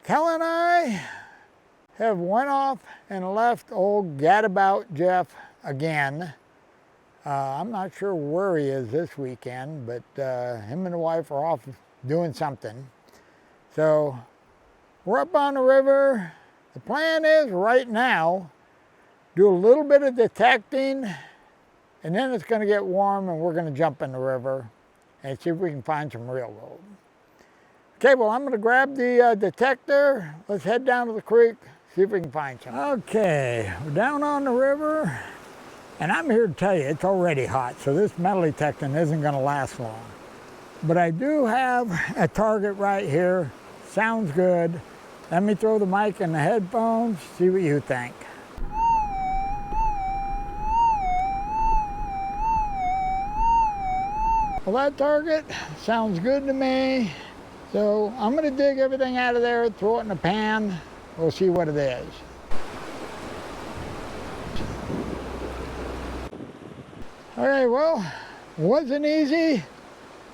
Cal and I have went off and left old Gadabout Jeff again. I'm not sure where he is this weekend, but him and the wife are off doing something. So we're up on the river. The plan is right now, do a little bit of detecting, and then it's going to get warm and we're going to jump in the river and see if we can find some real gold. Okay, well, I'm going to grab the detector. Let's head down to the creek, see if we can find some. Okay, we're down on the river, and I'm here to tell you it's already hot, so this metal detecting isn't going to last long. But I do have a target right here. Sounds good. Let me throw the mic in the headphones, see what you think. Well, that target sounds good to me. So I'm going to dig everything out of there, throw it in a pan. We'll see what it is. All right, well, it wasn't easy,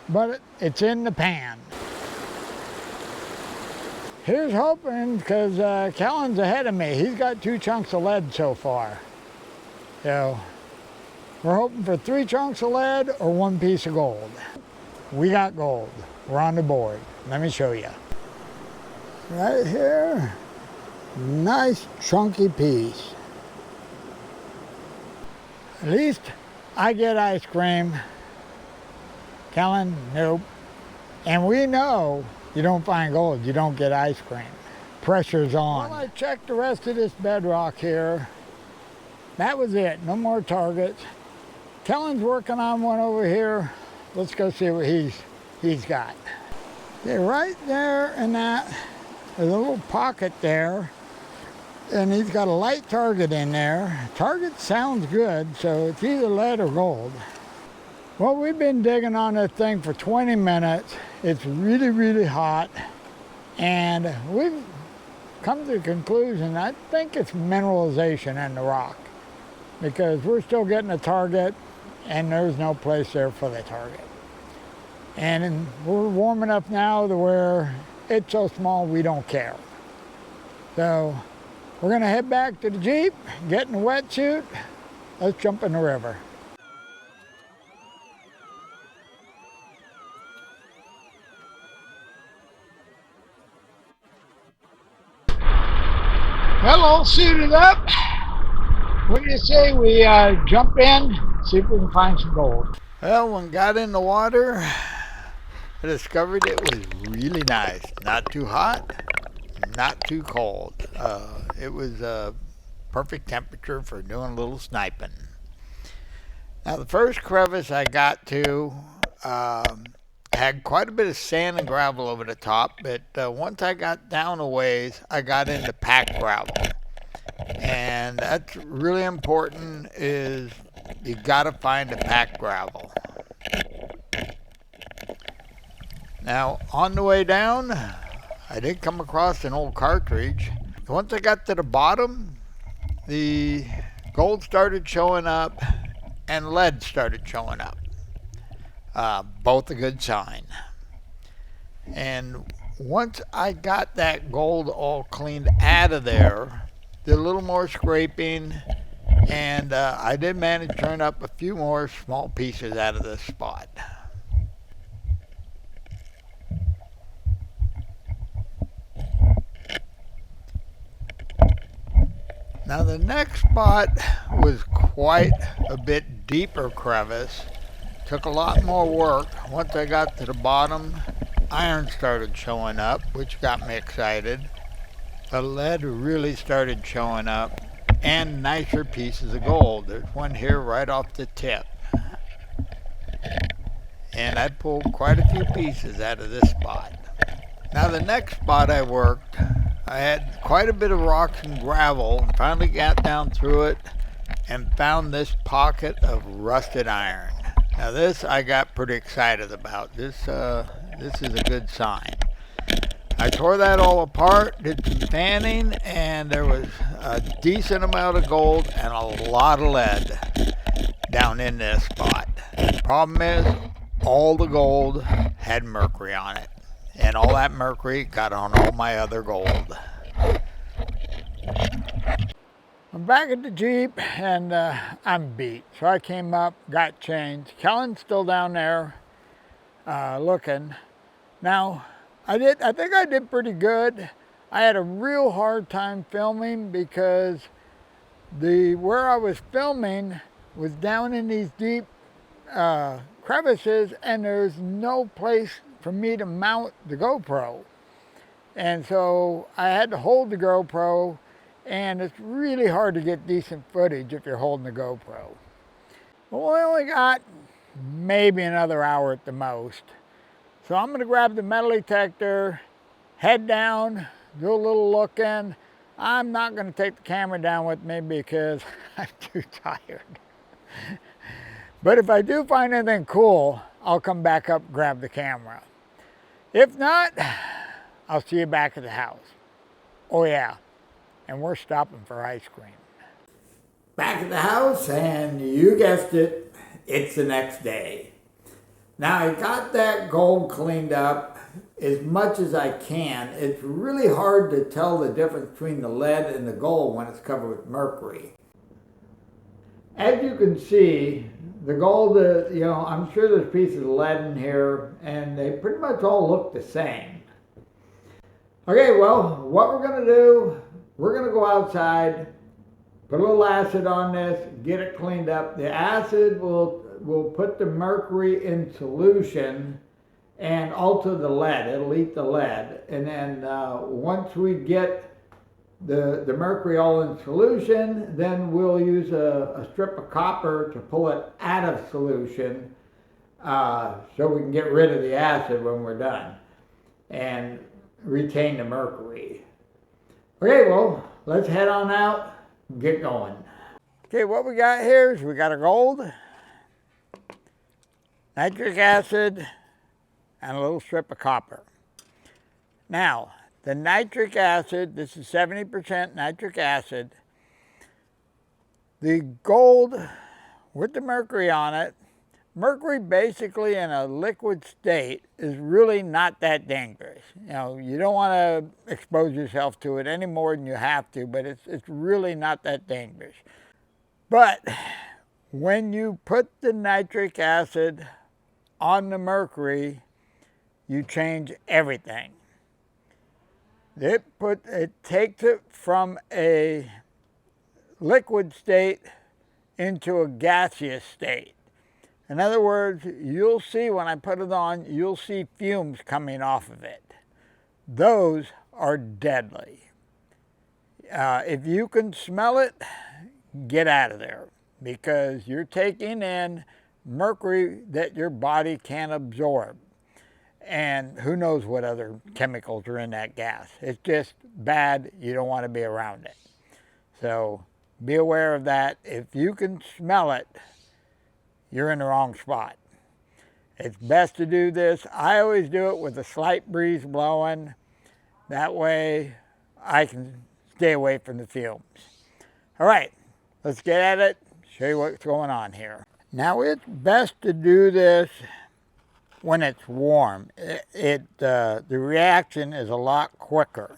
but it's in the pan. Here's hoping, because Callan's ahead of me. He's got 2 chunks of lead so far. So we're hoping for 3 chunks of lead or 1 piece of gold. We got gold. We're on the board. Let me show you. Right here, nice chunky piece. At least I get ice cream. Callan, nope. And we know you don't find gold, you don't get ice cream. Pressure's on. Well, I checked the rest of this bedrock here. That was it, no more targets. Callan's working on one over here. Let's go see what he's got. Okay, right there in that, there's a little pocket there, and he's got a light target in there. Target sounds good, so it's either lead or gold. Well, we've been digging on this thing for 20 minutes. It's really, really hot, and we've come to the conclusion, I think it's mineralization in the rock, because we're still getting a target, and there's no place there for the target. And we're warm enough now to where it's so small we don't care. So we're going to head back to the Jeep, get in the wetsuit. Let's jump in the river. Well, all suited up. What do you say we jump in, see if we can find some gold? Well, when we got in the water, I discovered it was really nice. Not too hot, not too cold. It was a perfect temperature for doing a little sniping. Now, the first crevice I got to had quite a bit of sand and gravel over the top, but once I got down a ways, I got into packed gravel. And that's really important, is you gotta find the packed gravel. Now, on the way down, I did come across an old cartridge. Once I got to the bottom, the gold started showing up and lead started showing up. Both a good sign. And once I got that gold all cleaned out of there, did a little more scraping, and I did manage to turn up a few more small pieces out of this spot. Now the next spot was quite a bit deeper crevice. Took a lot more work. Once I got to the bottom, iron started showing up, which got me excited. The lead really started showing up, and nicer pieces of gold. There's one here right off the tip. And I pulled quite a few pieces out of this spot. Now the next spot I worked, I had quite a bit of rocks and gravel, and finally got down through it and found this pocket of rusted iron. Now this I got pretty excited about. This is a good sign. I tore that all apart, did some fanning, and there was a decent amount of gold and a lot of lead down in this spot. Problem is, all the gold had mercury on it. and all that mercury got on all my other gold. I'm back at the Jeep and I'm beat. So I came up, got changed. Kellen's still down there looking. Now, I think I did pretty good. I had a real hard time filming because where I was filming was down in these deep crevices, and there's no place for me to mount the GoPro. And so I had to hold the GoPro, and it's really hard to get decent footage if you're holding the GoPro. Well, we only got maybe another hour at the most. So I'm gonna grab the metal detector, head down, do a little look in. I'm not gonna take the camera down with me because I'm too tired. But if I do find anything cool, I'll come back up and grab the camera. If not, I'll see you back at the house. Oh yeah, and we're stopping for ice cream. Back at the house, and you guessed it, it's the next day. Now I got that gold cleaned up as much as I can. It's really hard to tell the difference between the lead and the gold when it's covered with mercury. As you can see, the gold, I'm sure there's pieces of lead in here, and they pretty much all look the same. Okay, well, what we're gonna do, we're gonna go outside, put a little acid on this, get it cleaned up. The acid will put the mercury in solution and alter the lead. It'll eat the lead. And then once we get the mercury all in solution, then we'll use a strip of copper to pull it out of solution so we can get rid of the acid when we're done and retain the mercury. Okay, well, let's head on out and get going. Okay, what we got here is we got a gold, nitric acid, and a little strip of copper. Now, the nitric acid, this is 70% nitric acid. The gold with the mercury on it, mercury basically in a liquid state is really not that dangerous. You don't want to expose yourself to it any more than you have to, but it's really not that dangerous. But when you put the nitric acid on the mercury, you change everything. It takes it from a liquid state into a gaseous state. In other words, you'll see when I put it on, you'll see fumes coming off of it. Those are deadly. If you can smell it, get out of there, because you're taking in mercury that your body can't absorb. And who knows what other chemicals are in that gas. It's just bad. You don't want to be around it. So be aware of that. If you can smell it, you're in the wrong spot. It's best to do this. I always do it with a slight breeze blowing. That way I can stay away from the fumes. All right, let's get at it, show you what's going on here. Now it's best to do this when it's warm. The reaction is a lot quicker.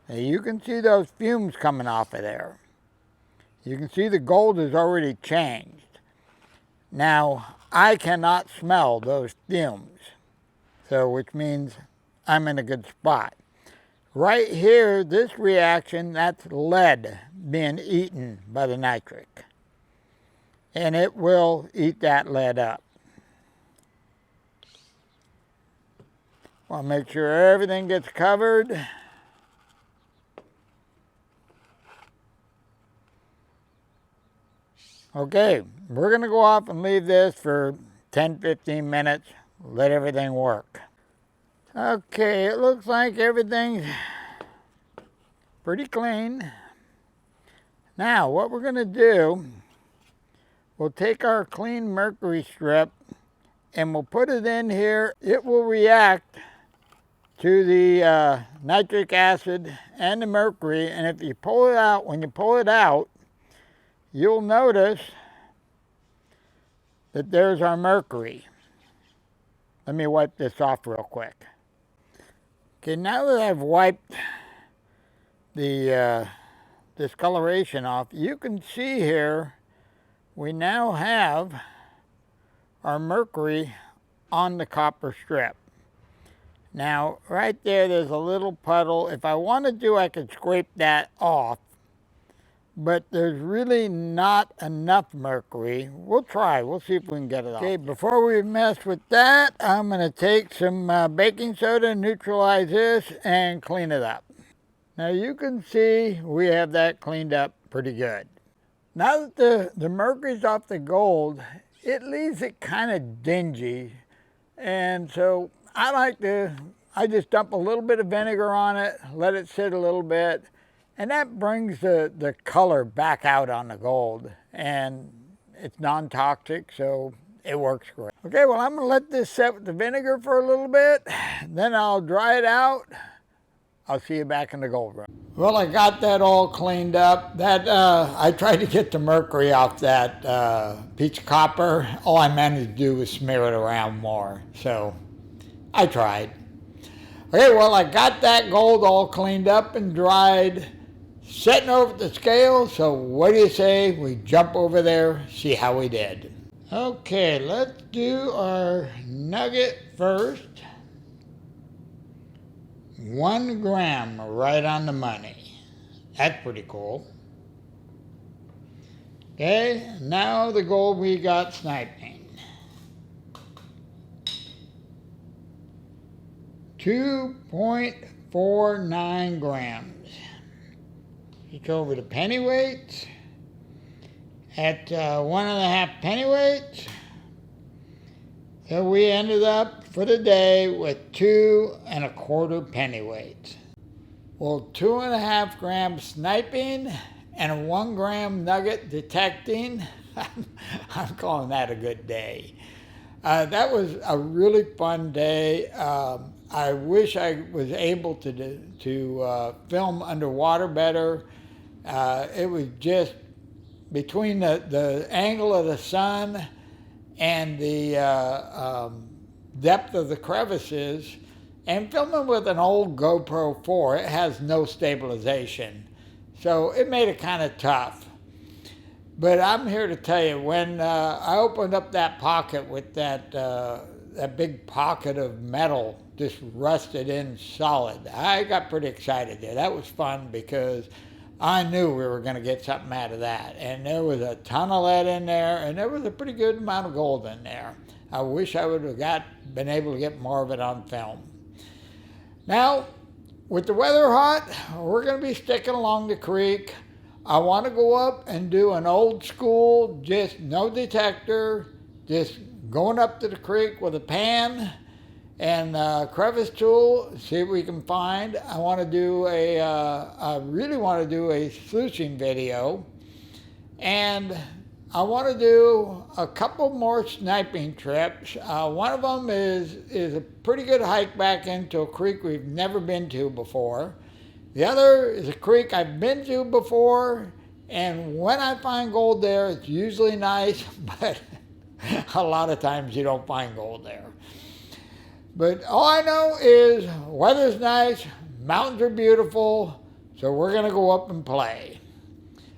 Now you can see those fumes coming off of there. You can see the gold is already changed. Now I cannot smell those fumes, which means I'm in a good spot. Right here, this reaction, that's lead being eaten by the nitric. And it will eat that lead up. Want to make sure everything gets covered. Okay, we're going to go off and leave this for 10-15 minutes, let everything work. Okay, it looks like everything's pretty clean. Now, what we're going to do, we'll take our clean mercury strip and we'll put it in here. It will react to the nitric acid and the mercury, and if you pull it out, when you pull it out, you'll notice that there's our mercury. Let me wipe this off real quick. Okay, now that I've wiped the discoloration off, you can see here we now have our mercury on the copper strip. Now, right there, there's a little puddle. If I wanted to, I could scrape that off, but there's really not enough mercury. We'll try. We'll see if we can get it off. Okay, before we mess with that, I'm going to take some baking soda, neutralize this, and clean it up. Now, you can see we have that cleaned up pretty good. Now that the mercury's off the gold, it leaves it kind of dingy, and so I just dump a little bit of vinegar on it, let it sit a little bit, and that brings the color back out on the gold, and it's non-toxic, so it works great. Okay, well, I'm going to let this set with the vinegar for a little bit, then I'll dry it out. I'll see you back in the gold room. Well, I got that all cleaned up. I tried to get the mercury off that piece of copper. All I managed to do was smear it around more, so I tried. Okay, well, I got that gold all cleaned up and dried, setting over the scale. So what do you say we jump over there, see how we did? Okay, let's do our nugget first. 1 gram, right on the money. That's pretty cool. Okay, now the gold we got sniping. 2.49 grams. You go over to pennyweights. At 1.5 pennyweights. So we ended up for the day with 2.25 pennyweights. Well, 2.5 grams sniping and a 1 gram nugget detecting. I'm calling that a good day. That was a really fun day. I wish I was able to film underwater better. It was just between the angle of the sun and the depth of the crevices, and filming with an old GoPro 4, it has no stabilization. So it made it kind of tough. But I'm here to tell you, when I opened up that pocket with that big pocket of metal just rusted in solid, I got pretty excited there. That was fun because I knew we were going to get something out of that. And there was a ton of lead in there, and there was a pretty good amount of gold in there. I wish I would have been able to get more of it on film. Now, with the weather hot, we're going to be sticking along the creek. I want to go up and do an old school, just no detector, just going up to the creek with a pan and a crevice tool, see what we can find. I really want to do a sluicing video, and I want to do a couple more sniping trips. One of them is a pretty good hike back into a creek we've never been to before. The other is a creek I've been to before, and when I find gold there, it's usually nice, but a lot of times you don't find gold there. But all I know is weather's nice, mountains are beautiful, so we're going to go up and play.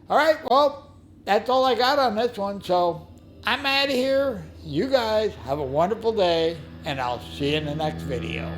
All right, well, that's all I got on this one, so I'm out of here. You guys have a wonderful day, and I'll see you in the next video.